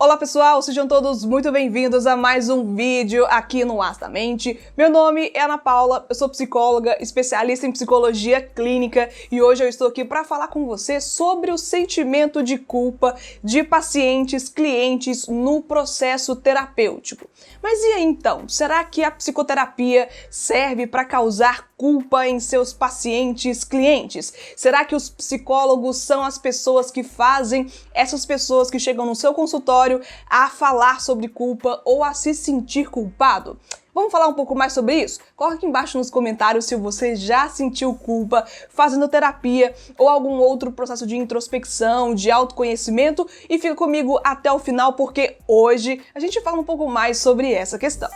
Olá pessoal, sejam todos muito bem-vindos a mais um vídeo aqui no Astamente. Meu nome é Ana Paula, eu sou psicóloga, especialista em psicologia clínica e hoje eu estou aqui para falar com você sobre o sentimento de culpa de pacientes, clientes no processo terapêutico. Mas e aí então, será que a psicoterapia serve para causar culpa em seus pacientes, clientes? Será que os psicólogos são as pessoas que fazem essas pessoas que chegam no seu consultório a falar sobre culpa ou a se sentir culpado? Vamos falar um pouco mais sobre isso? Coloque aqui embaixo nos comentários se você já sentiu culpa fazendo terapia ou algum outro processo de introspecção, de autoconhecimento, e fica comigo até o final porque hoje a gente fala um pouco mais sobre essa questão.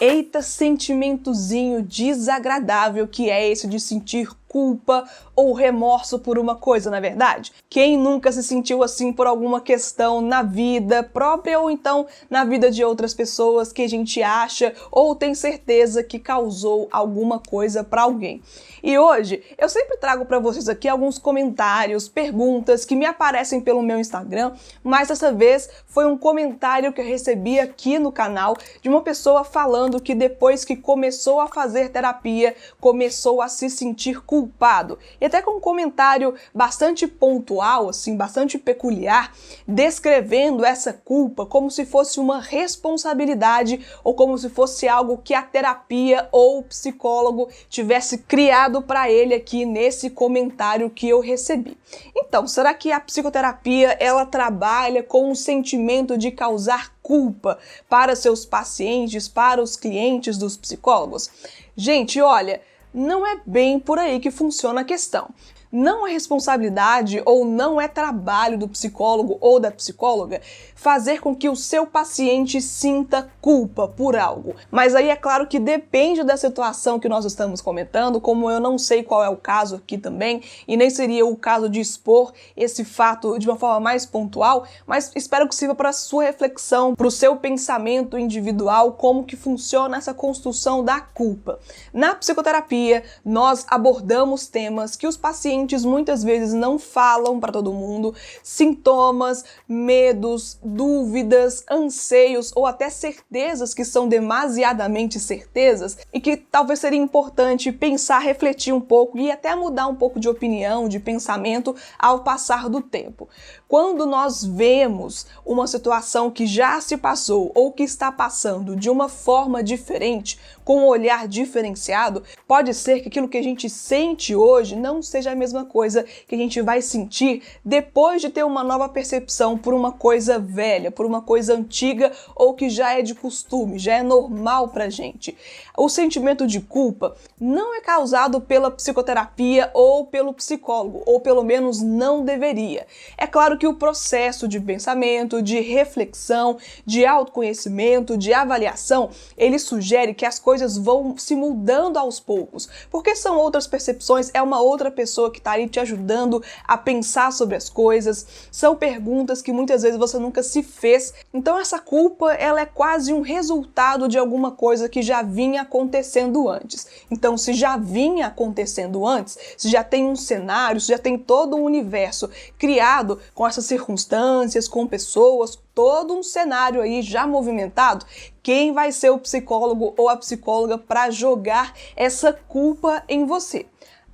Eita, sentimentozinho desagradável que é esse de sentir culpa ou remorso por uma coisa, na verdade? Quem nunca se sentiu assim por alguma questão na vida própria ou então na vida de outras pessoas que a gente acha ou tem certeza que causou alguma coisa para alguém? E hoje eu sempre trago para vocês aqui alguns comentários, perguntas que me aparecem pelo meu Instagram, mas dessa vez foi um comentário que eu recebi aqui no canal de uma pessoa falando que depois que começou a fazer terapia, começou a se sentir culpado. E até com um comentário bastante pontual, assim, bastante peculiar, descrevendo essa culpa como se fosse uma responsabilidade ou como se fosse algo que a terapia ou o psicólogo tivesse criado para ele aqui nesse comentário que eu recebi. Então, será que a psicoterapia ela trabalha com o sentimento de causar culpa para seus pacientes, para os clientes dos psicólogos? Gente, olha, não é bem por aí que funciona a questão. Não é responsabilidade ou não é trabalho do psicólogo ou da psicóloga fazer com que o seu paciente sinta culpa por algo. Mas aí é claro que depende da situação que nós estamos comentando, como eu não sei qual é o caso aqui também, e nem seria o caso de expor esse fato de uma forma mais pontual, mas espero que sirva para a sua reflexão, para o seu pensamento individual, como que funciona essa construção da culpa. Na psicoterapia, nós abordamos temas que os pacientes muitas vezes não falam para todo mundo, sintomas, medos, dúvidas, anseios ou até certezas que são demasiadamente certezas e que talvez seria importante pensar, refletir um pouco e até mudar um pouco de opinião, de pensamento ao passar do tempo. Quando nós vemos uma situação que já se passou ou que está passando de uma forma diferente, com um olhar diferenciado, pode ser que aquilo que a gente sente hoje não seja a mesma coisa que a gente vai sentir depois de ter uma nova percepção por uma coisa velha, por uma coisa antiga ou que já é de costume, já é normal pra gente. O sentimento de culpa não é causado pela psicoterapia ou pelo psicólogo, ou pelo menos não deveria. É claro que o processo de pensamento, de reflexão, de autoconhecimento, de avaliação, ele sugere que as coisas vão se mudando aos poucos, porque são outras percepções, é uma outra pessoa que está ali te ajudando a pensar sobre as coisas, são perguntas que muitas vezes você nunca se fez, então essa culpa ela é quase um resultado de alguma coisa que já vinha acontecendo antes. Então se já vinha acontecendo antes, se já tem um cenário, se já tem todo um universo criado com essas circunstâncias, com pessoas, todo um cenário aí já movimentado, quem vai ser o psicólogo ou a psicóloga para jogar essa culpa em você?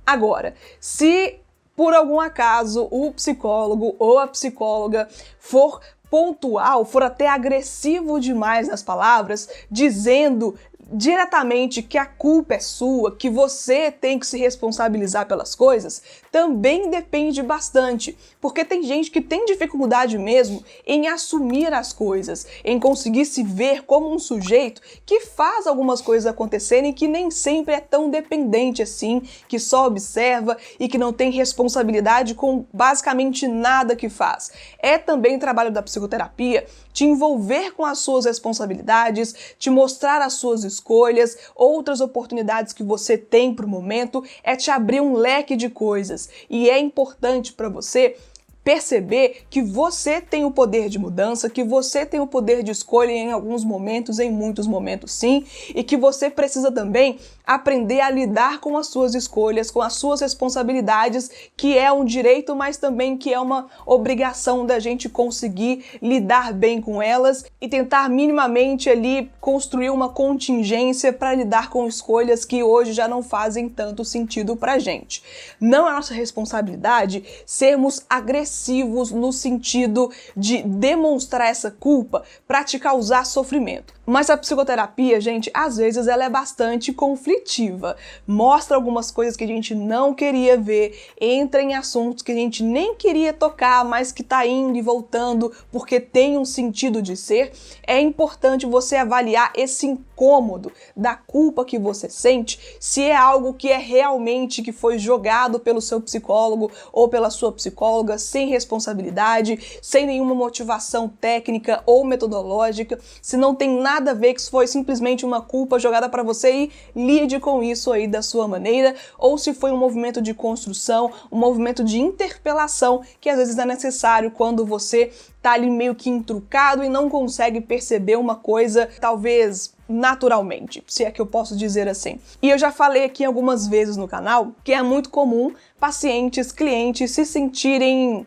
Agora, se por algum acaso o psicólogo ou a psicóloga for pontual, for até agressivo demais nas palavras, dizendo diretamente que a culpa é sua, que você tem que se responsabilizar pelas coisas, também depende bastante, porque tem gente que tem dificuldade mesmo em assumir as coisas, em conseguir se ver como um sujeito que faz algumas coisas acontecerem, que nem sempre é tão dependente assim, que só observa e que não tem responsabilidade com basicamente nada que faz. É também trabalho da psicoterapia te envolver com as suas responsabilidades, te mostrar as suas escolhas, outras oportunidades que você tem para o momento, é te abrir um leque de coisas. E é importante para você perceber que você tem o poder de mudança, que você tem o poder de escolha em alguns momentos, em muitos momentos sim, e que você precisa também aprender a lidar com as suas escolhas, com as suas responsabilidades, que é um direito, mas também que é uma obrigação da gente conseguir lidar bem com elas e tentar minimamente ali construir uma contingência para lidar com escolhas que hoje já não fazem tanto sentido pra gente. Não é nossa responsabilidade sermos agressivos no sentido de demonstrar essa culpa para te causar sofrimento. Mas a psicoterapia, gente, às vezes ela é bastante conflitiva. Mostra algumas coisas que a gente não queria ver, entra em assuntos que a gente nem queria tocar, mas que tá indo e voltando porque tem um sentido de ser. É importante você avaliar esse incômodo da culpa que você sente, se é algo que é realmente que foi jogado pelo seu psicólogo ou pela sua psicóloga sem responsabilidade, sem nenhuma motivação técnica ou metodológica, se não tem nada a ver que isso foi simplesmente uma culpa jogada para você e lide com isso aí da sua maneira, ou se foi um movimento de construção, um movimento de interpelação que às vezes é necessário quando você tá ali meio que intrucado e não consegue perceber uma coisa, talvez naturalmente, se é que eu posso dizer assim. E eu já falei aqui algumas vezes no canal que é muito comum pacientes, clientes se sentirem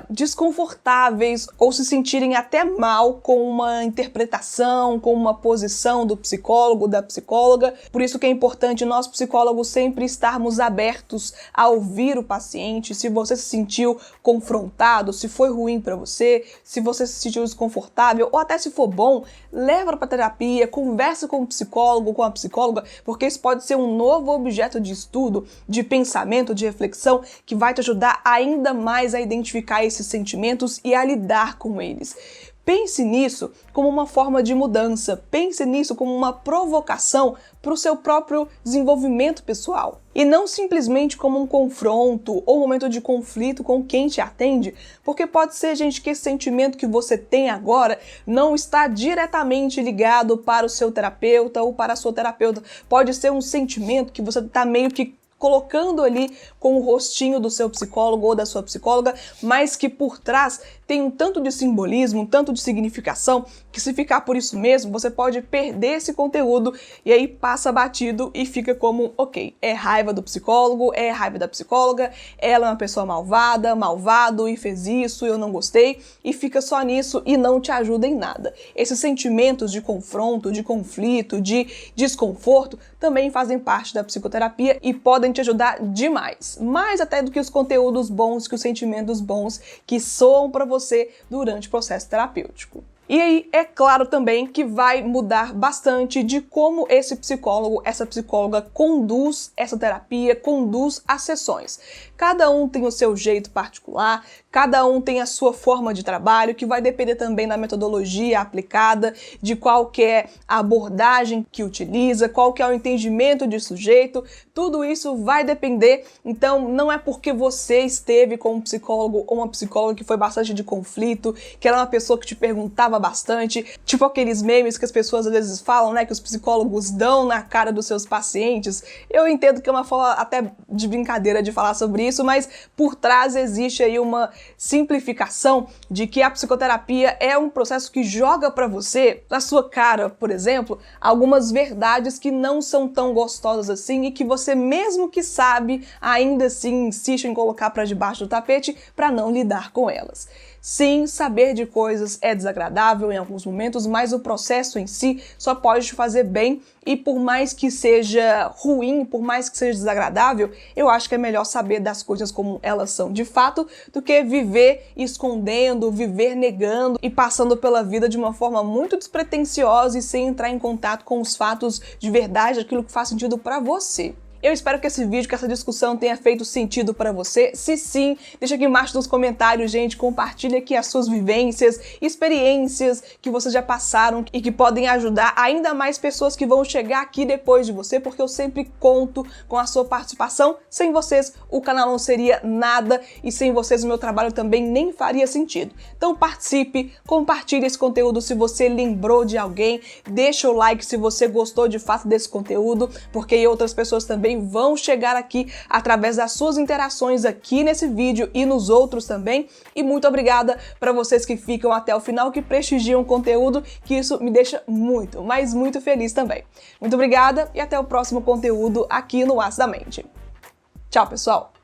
desconfortáveis ou se sentirem até mal com uma interpretação, com uma posição do psicólogo, da psicóloga. Por isso que é importante nós psicólogos sempre estarmos abertos a ouvir o paciente. Se você se sentiu confrontado, se foi ruim para você, se você se sentiu desconfortável ou até se for bom, leva para terapia, conversa com o psicólogo, com a psicóloga, porque isso pode ser um novo objeto de estudo, de pensamento, de reflexão que vai te ajudar ainda mais a identificar esses sentimentos e a lidar com eles. Pense nisso como uma forma de mudança, pense nisso como uma provocação para o seu próprio desenvolvimento pessoal. E não simplesmente como um confronto ou um momento de conflito com quem te atende, porque pode ser, gente, que esse sentimento que você tem agora não está diretamente ligado para o seu terapeuta ou para a sua terapeuta. Pode ser um sentimento que você está meio que colocando ali com o rostinho do seu psicólogo ou da sua psicóloga, mas que por trás tem um tanto de simbolismo, um tanto de significação, que se ficar por isso mesmo, você pode perder esse conteúdo e aí passa batido e fica como, ok, é raiva do psicólogo, é raiva da psicóloga, ela é uma pessoa malvada, malvado e fez isso, eu não gostei, e fica só nisso e não te ajuda em nada. Esses sentimentos de confronto, de conflito, de desconforto, também fazem parte da psicoterapia e podem te ajudar demais, mais até do que os conteúdos bons, que os sentimentos bons que soam para você durante o processo terapêutico. E aí, é claro também que vai mudar bastante de como esse psicólogo, essa psicóloga conduz essa terapia, conduz as sessões. Cada um tem o seu jeito particular, cada um tem a sua forma de trabalho, que vai depender também da metodologia aplicada, de qual que é a abordagem que utiliza, qual que é o entendimento de sujeito, tudo isso vai depender. Então, não é porque você esteve com um psicólogo ou uma psicóloga que foi bastante de conflito, que era uma pessoa que te perguntava bastante, tipo aqueles memes que as pessoas às vezes falam, né, que os psicólogos dão na cara dos seus pacientes. Eu entendo que é uma forma até de brincadeira de falar sobre isso, mas por trás existe aí uma simplificação de que a psicoterapia é um processo que joga para você, na sua cara, por exemplo, algumas verdades que não são tão gostosas assim e que você, mesmo que sabe, ainda assim insiste em colocar para debaixo do tapete para não lidar com elas. Sim, saber de coisas é desagradável em alguns momentos, mas o processo em si só pode te fazer bem e por mais que seja ruim, por mais que seja desagradável, eu acho que é melhor saber das coisas como elas são de fato do que viver escondendo, viver negando e passando pela vida de uma forma muito despretensiosa e sem entrar em contato com os fatos de verdade, aquilo que faz sentido para você. Eu espero que esse vídeo, que essa discussão tenha feito sentido para você. Se sim, deixa aqui embaixo nos comentários, gente, compartilha aqui as suas vivências, experiências que vocês já passaram e que podem ajudar ainda mais pessoas que vão chegar aqui depois de você, porque eu sempre conto com a sua participação. Sem vocês, o canal não seria nada e sem vocês o meu trabalho também nem faria sentido. Então participe, compartilhe esse conteúdo se você lembrou de alguém, deixa o like se você gostou de fato desse conteúdo, porque outras pessoas também vão chegar aqui através das suas interações aqui nesse vídeo e nos outros também. E muito obrigada obrigada para vocês que ficam até o final, que prestigiam o conteúdo, que isso me deixa muito, mas muito feliz também. Muito obrigada e até o próximo conteúdo aqui no Acidamente. Tchau, pessoal!